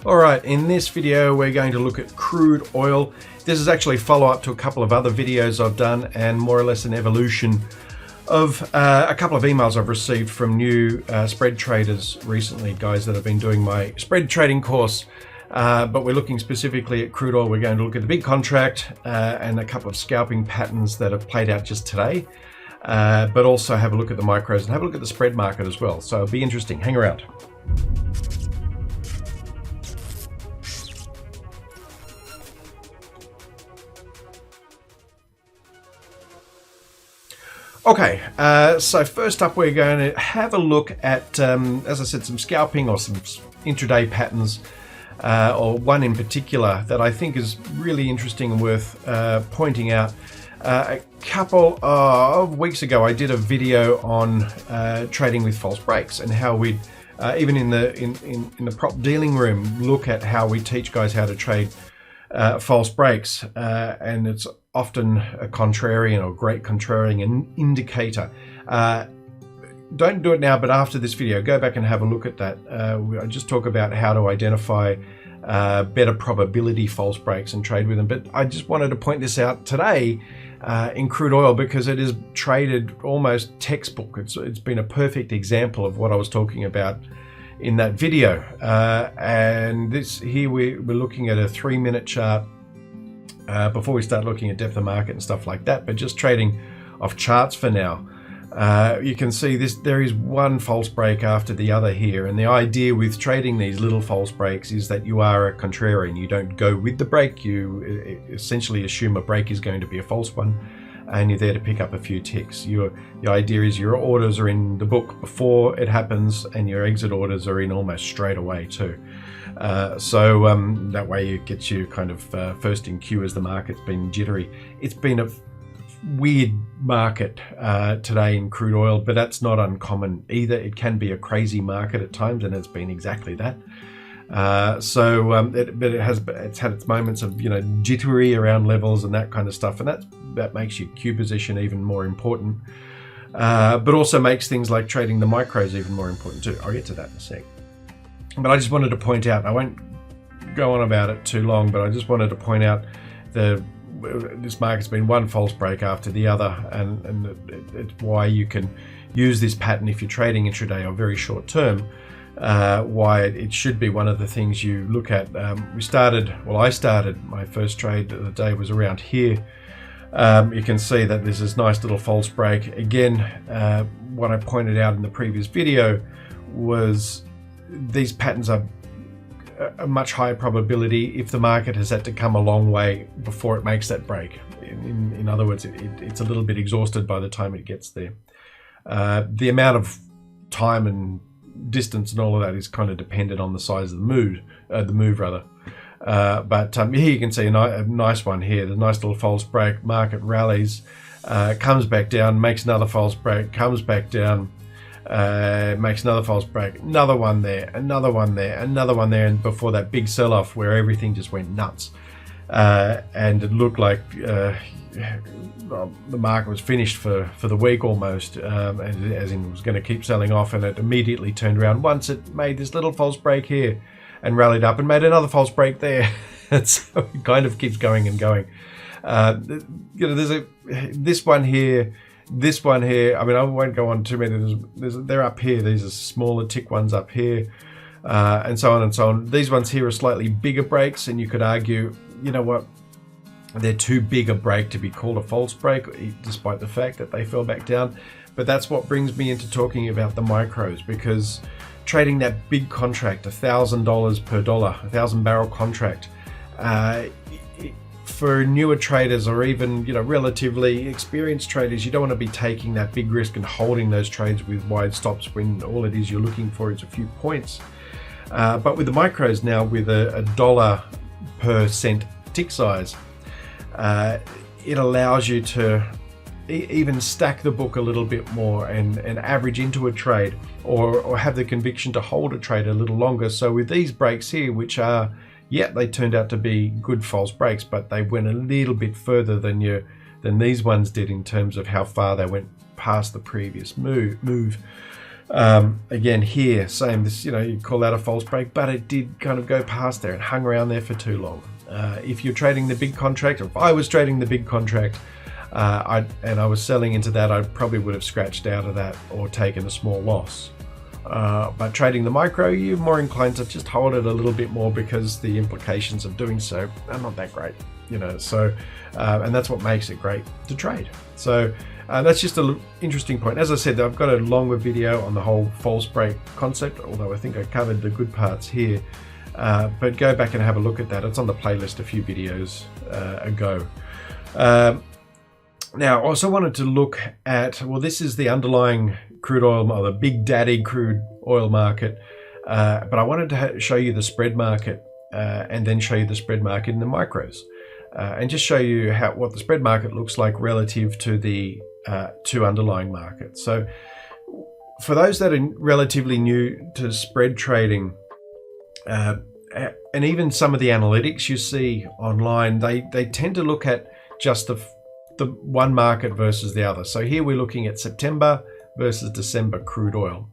Alright, in this video we're going to look at crude oil. This is actually a follow-up to a couple of other videos I've done and more or less an evolution of a couple of emails I've received from new spread traders recently, guys that have been doing my spread trading course. But we're looking specifically at crude oil. We're going to look at the big contract and a couple of scalping patterns that have played out just today. But also have a look at the micros and have a look at the spread market as well. So it'll be interesting. Hang around. Okay, so first up we're going to have a look at, as I said, some scalping or some intraday patterns, or one in particular that I think is really interesting and worth pointing out. A couple of weeks ago I did a video on trading with false breaks and how we'd, even in the prop dealing room, look at how we teach guys how to trade false breaks, and it's often a contrarian or great contrarian indicator. Don't do it now, but after this video, go back and have a look at that. I just talk about how to identify better probability false breaks and trade with them. But I just wanted to point this out today in crude oil because it is traded almost textbook. It's been a perfect example of what I was talking about in that video. And this here we're looking at a 3-minute chart before we start looking at depth of market and stuff like that, but just trading off charts for now. You can see there is one false break after the other here, and the idea with trading these little false breaks is that you are a contrarian. You don't go with the break, you essentially assume a break is going to be a false one, and you're there to pick up a few ticks. The idea is your orders are in the book before it happens, and your exit orders are in almost straight away too. So that way it gets you kind of first in queue as the market's been jittery. It's been a weird market today in crude oil, but that's not uncommon either. It can be a crazy market at times, and it's been exactly that. But it's had its moments of jittery around levels and that kind of stuff, and that makes your queue position even more important. But also makes things like trading the micros even more important too. I'll get to that in a sec. But I just wanted to point out, I won't go on about it too long, but I just wanted to point out this market's been one false break after the other, and it's why you can use this pattern if you're trading intraday or very short term. Why it should be one of the things you look at. I started my first trade of the day was around here. You can see that there's this nice little false break. Again, what I pointed out in the previous video was these patterns are a much higher probability if the market has had to come a long way before it makes that break. In other words, it's a little bit exhausted by the time it gets there. The amount of time and distance and all of that is kind of dependent on the size of the move rather. But here you can see a nice one here. The nice little false break. Market rallies, comes back down, makes another false break, comes back down, makes another false break, another one there, another one there, another one there, and before that big sell-off where everything just went nuts, and it looked like the market was finished for the week almost, as in it was going to keep selling off, and it immediately turned around once it made this little false break here and rallied up and made another false break there. And so it kind of keeps going and going. There's this one here. I mean, I won't go on too many. They're up here. These are smaller tick ones up here, and so on and so on. These ones here are slightly bigger breaks, and you could argue, you know what, they're too big a break to be called a false break, despite the fact that they fell back down. But that's what brings me into talking about the micros, because trading that big contract, $1,000 per dollar, 1,000 barrel contract, for newer traders or even relatively experienced traders, you don't want to be taking that big risk and holding those trades with wide stops when all it is you're looking for is a few points. But with the micros now, with a dollar per cent tick size, it allows you to even stack the book a little bit more and average into a trade, or have the conviction to hold a trade a little longer. So with these breaks here, which are, yeah, they turned out to be good false breaks, but they went a little bit further than these ones did in terms of how far they went past the previous move. Again here, same, this, you call that a false break, but it did kind of go past there and hung around there for too long. If you're trading the big contract, or if I was trading the big contract, and I was selling into that, I probably would have scratched out of that or taken a small loss. But trading the micro, you're more inclined to just hold it a little bit more, because the implications of doing so are not that great, so and that's what makes it great to trade. So that's just an interesting point. As I said, I've got a longer video on the whole false break concept, although I think I covered the good parts here. But go back and have a look at that. It's on the playlist a few videos ago. Now, I also wanted to look at, well, this is the underlying crude oil, or the big daddy crude oil market, but I wanted to show you the spread market, and then show you the spread market in the micros, and just show you what the spread market looks like relative to the two underlying markets. So for those that are relatively new to spread trading, and even some of the analytics you see online, they tend to look at just the one market versus the other. So here we're looking at September versus December crude oil.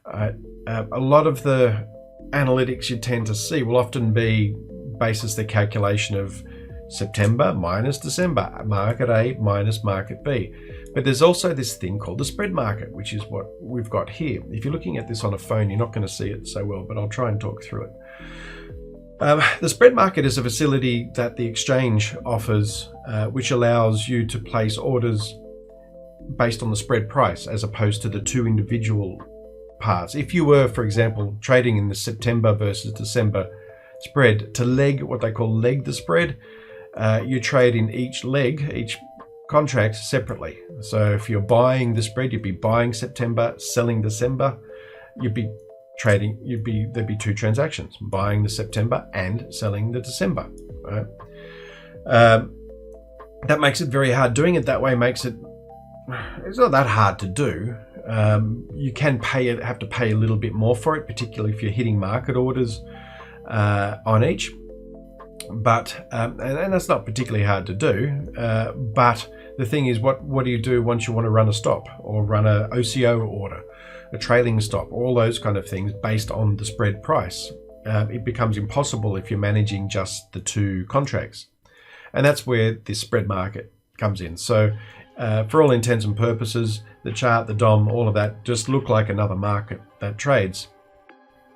A lot of the analytics you tend to see will often be basis the calculation of September minus December, market A minus market B. But there's also this thing called the spread market, which is what we've got here. If you're looking at this on a phone, you're not going to see it so well, but I'll try and talk through it. The spread market is a facility that the exchange offers, which allows you to place orders based on the spread price as opposed to the two individual parts. If you were, for example, trading in the September versus December spread, to leg, what they call leg the spread, you trade in each leg, each contract separately. So if you're buying the spread, you'd be buying September, selling December. You'd be trading, there'd be two transactions, buying the September and selling the December, right? That makes it very hard. Doing it that way it's not that hard to do. You can have to pay a little bit more for it, particularly if you're hitting market orders on each. But and that's not particularly hard to do. But the thing is, what do you do once you want to run a stop or run a OCO order, a trailing stop, all those kind of things based on the spread price? It becomes impossible if you're managing just the two contracts, and that's where this spread market comes in. So for all intents and purposes, the chart, the DOM, all of that just look like another market that trades.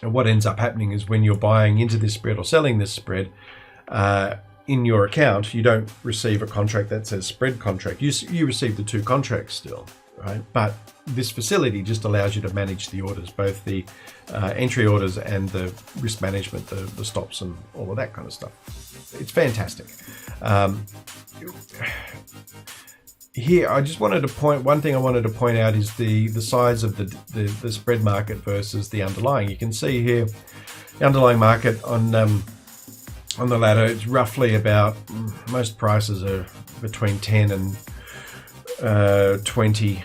And what ends up happening is when you're buying into this spread or selling this spread, in your account, you don't receive a contract that says spread contract. You receive the two contracts still, right? But this facility just allows you to manage the orders, both the entry orders and the risk management, the stops and all of that kind of stuff. It's fantastic. Here, I just wanted to one thing I wanted to point out is the size of the spread market versus the underlying. You can see here, the underlying market on the ladder, it's roughly about, most prices are between 10 and 20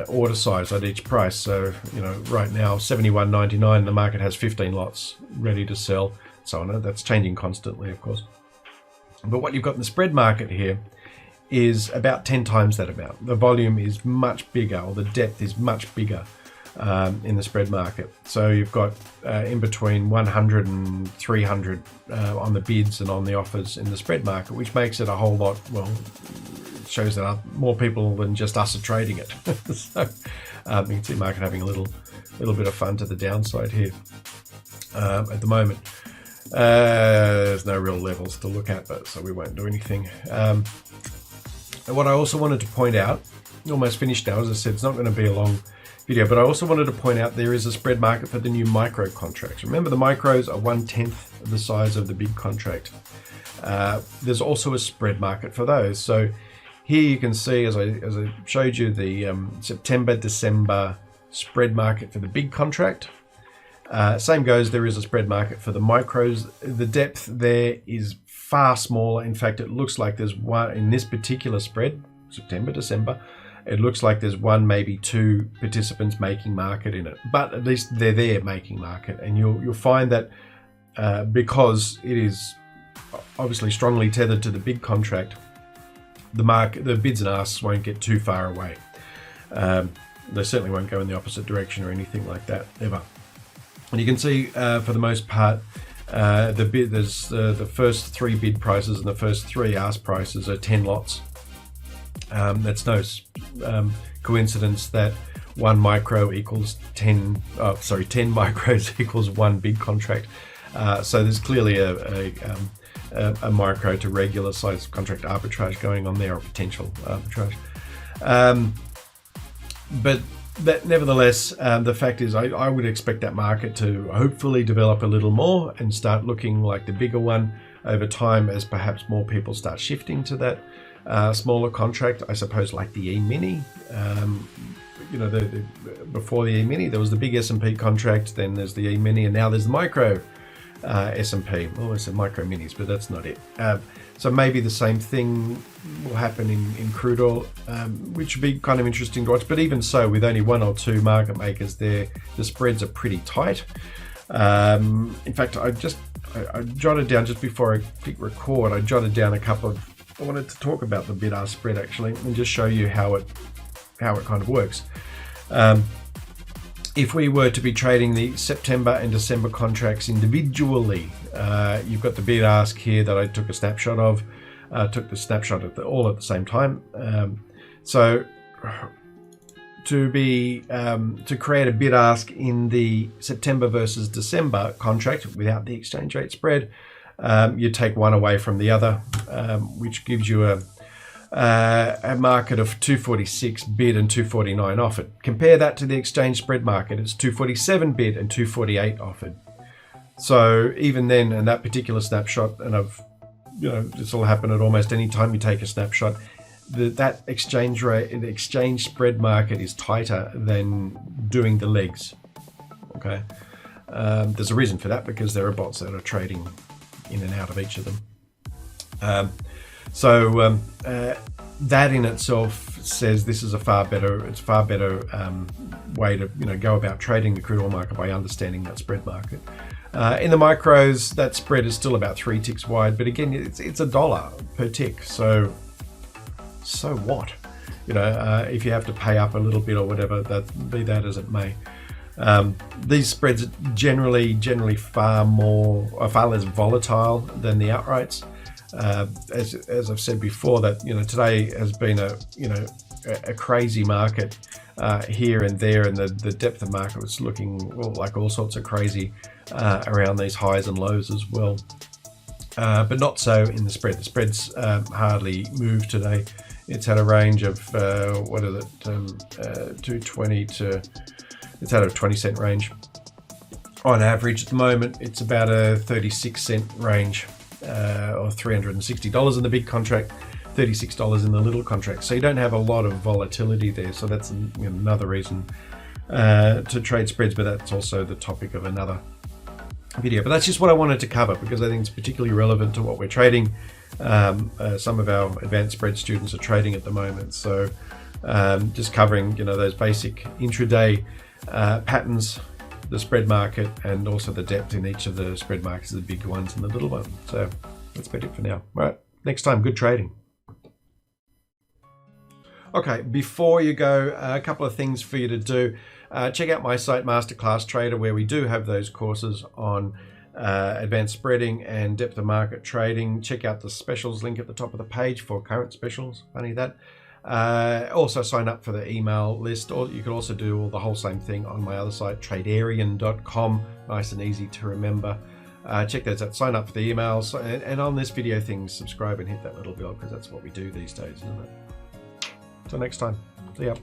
order size at each price. So, right now, $71.99, the market has 15 lots ready to sell, so on. That's changing constantly, of course. But what you've got in the spread market here is about 10 times that amount. The volume is much bigger, or the depth is much bigger in the spread market. So you've got in between 100 and 300 on the bids and on the offers in the spread market, which makes it a whole lot, it shows that more people than just us are trading it. So you can see the market having a little bit of fun to the downside here at the moment. There's no real levels to look at, so we won't do anything. And what I also wanted to point out, almost finished now, as I said, it's not going to be a long video, but I also wanted to point out there is a spread market for the new micro contracts. Remember, the micros are 1/10 of the size of the big contract. There's also a spread market for those. So here you can see, as I showed you, the September, December spread market for the big contract. Same goes, there is a spread market for the micros. The depth there is far smaller. In fact, it looks like there's one in this particular spread, September, December, it looks like there's one, maybe two participants making market in it, but at least they're there making market. And you'll find that because it is obviously strongly tethered to the big contract, the bids and asks won't get too far away. They certainly won't go in the opposite direction or anything like that ever. And you can see for the most part, there's the first 3 bid prices and the first 3 ask prices are 10 lots. That's no coincidence that 1 micro equals 10 micros equals 1 big contract. So there's clearly a micro to regular size contract arbitrage going on there, or potential arbitrage. But that, nevertheless, the fact is I would expect that market to hopefully develop a little more and start looking like the bigger one over time, as perhaps more people start shifting to that smaller contract. I suppose like the E-mini. Before the E-mini there was the big S&P contract, then there's the E-mini, and now there's the micro S&P. Well, I said micro minis, but that's not it. So maybe the same thing will happen in crude oil, which would be kind of interesting to watch. But even so, with only 1 or 2 market makers there, the spreads are pretty tight. In fact, I jotted down, just before I click record, I jotted down I wanted to talk about the bid-ask spread actually, and just show you how it kind of works. If we were to be trading the September and December contracts individually, you've got the bid ask here that I took a snapshot of. Took the snapshot all at the same time. So to create a bid ask in the September versus December contract without the exchange rate spread, you take one away from the other, which gives you a market of 246 bid and 249 offered. Compare that to the exchange spread market. It's 247 bid and 248 offered. So even then, in that particular snapshot, and this will happen at almost any time you take a snapshot, that exchange rate, the exchange spread market is tighter than doing the legs. Okay, there's a reason for that, because there are bots that are trading in and out of each of them. That in itself says this is a far better way to go about trading the crude oil market, by understanding that spread market. In the micros, that spread is still about 3 ticks wide, but again, it's $1 per tick. So what? If you have to pay up a little bit or whatever, be that as it may. These spreads are generally far less volatile than the outrights. As I've said before, that today has been a crazy market here and there, and the depth of market was looking like all sorts of crazy around these highs and lows as well. But not so in the spread. The spread's hardly moved today. It's had a range of 220 to, it's had a 20-cent range on average. At the moment, it's about a 36-cent range, or $360 in the big contract, $36 in the little contract. So you don't have a lot of volatility there. So that's another reason to trade spreads, but that's also the topic of another video. But that's just what I wanted to cover, because I think it's particularly relevant to what we're trading. Some of our advanced spread students are trading at the moment. So just covering those basic intraday patterns, the spread market, and also the depth in each of the spread markets, the big ones and the little ones. So that's about it for now. All right, next time, good trading. Okay, before you go, a couple of things for you to do. Check out my site, Masterclass Trader, where we do have those courses on advanced spreading and depth of market trading. Check out the specials link at the top of the page for current specials. Funny that. Also sign up for the email list, or you can also do all the whole same thing on my other site, tradarian.com. Nice and easy to remember. Check those out, sign up for the emails, and on this video thing, subscribe and hit that little bell, because that's what we do these days, isn't it? Till next time, see ya.